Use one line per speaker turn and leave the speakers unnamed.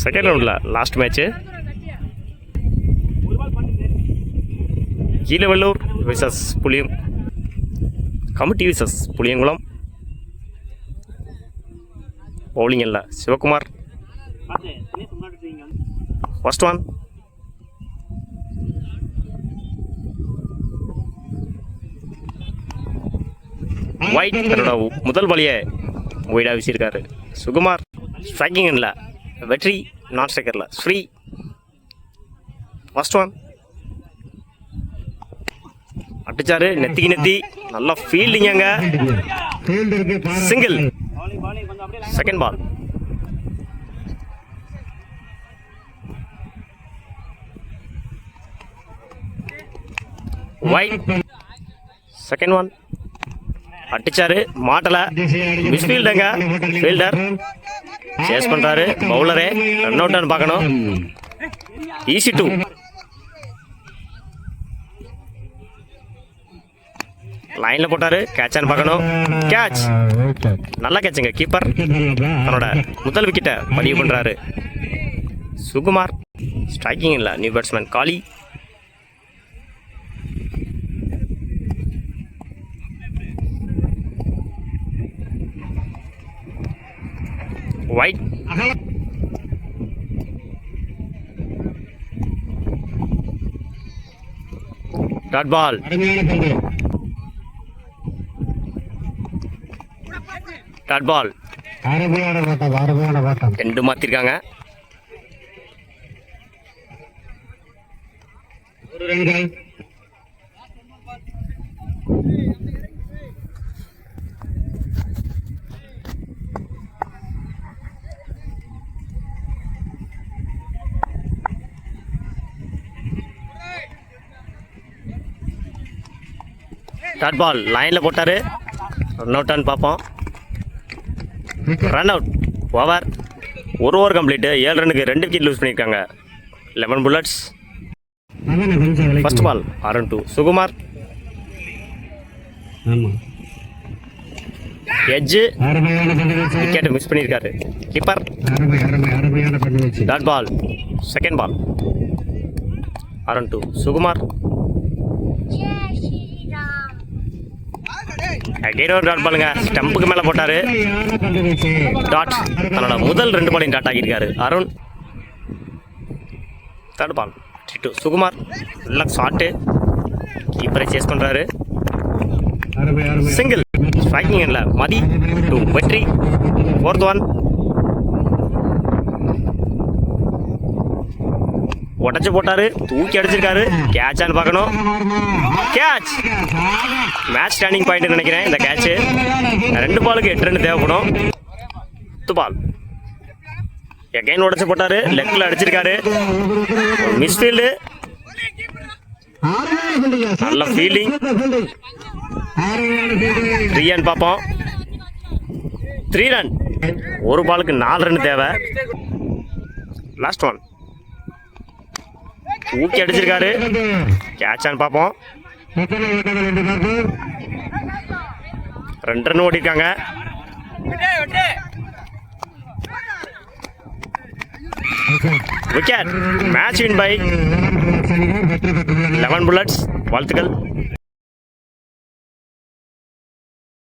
Second ரவுண்டில் last match Keezhavellur versus Puliyam committee versus Puliyankulam. Bowling இல்லை Sivakumar. First one white. தன்னோட முதல் பாலியை ஒயிடாக வீசியிருக்காரு சுகுமார். ஸ்ட்ரைக்கிங் இல்லை வெற்றி, நான் ஸ்ட்ரைக்கரில் ஸ்ரீ. ஃபர்ஸ்ட் ஒன் அடிச்சாரு நெத்திக்கு நெத்தி, நல்லா ஃபீல்டிங் அங்க, single. Second ball wide. Second one அடிச்சாரு மாட்டல, மிஸ்ஃபீல்டுங்க, ஃபீல்டர் சேஸ் பண்றாரு, பவுலரே ரன் அவுட் பார்க்கணும். Easy two. லைன்ல போட்டாரு, கேட்சான்னு பார்க்கணும். கேட்ச், நல்லா கேட்சுங்க. கீப்பர் தன்னோட முதல் விக்கெட்டை பதிவு பண்றாரு சுகுமார். ஸ்ட்ரைக்கிங் இல்லை new batsman Kali. White dot ball. Dot ball ரெண்டு மாத்திருக்காங்க. டாட் பால் லைனில் போட்டார், ரன் அவுட்டான்னு பார்ப்போம். Run out. ஓவர். ஒரு ஓவர் கம்ப்ளீட்டு. 7 ரன்னுக்கு 2 விக்கெட் லூஸ் பண்ணியிருக்காங்க 11 bullets. First ball Arun to Sukumar. Edge wicket miss பண்ணியிருக்காரு keeper. Dot ball. Second ball Arun to Sukumar. Again ஒரு டாட் பாலுங்க, ஸ்டம்புக்கு மேலே போட்டாரு. டாட். தன்னோட முதல் 2 பாலையும் டாட் ஆகியிருக்காரு Arun. Third ball to Sukumar. நல்லா ஷாட்டு, கீப்பரை சேஸ் பண்ணுறாரு. சிங்கிள். ஸ்ட்ரைக்கிங் இல்லை Mathi to Vetri. Fourth one உடச்சு போட்டாரு, தூக்கி அடிச்சிருக்காரு. கேட்சான்னு பார்க்கணும். கேட்ச். மேட்ச் டர்னிங் பாயிண்ட் நினைக்கிறேன் இந்த கேட்சு. 2 பாலுக்கு 8 ரன் தேவைப்படும். 10th பால் எகைன் உடச்சு போட்டாரு, லெஃப்ட்ல அடிச்சிருக்காரு. மிஸ்ஃபீல்டு, நல்ல ஃபீல்டிங். 3 ரன் பார்ப்போம். 3 ரன். ஒரு பாலுக்கு 4 ரன் தேவை. லாஸ்ட் ஒன் தூக்கி அடிச்சிருக்காரு. கேட்சான்னு பார்ப்போம். 2 ரன் ஓடிருக்காங்க. Wicket. Match win by 11 bullets. வாழ்த்துக்கள்.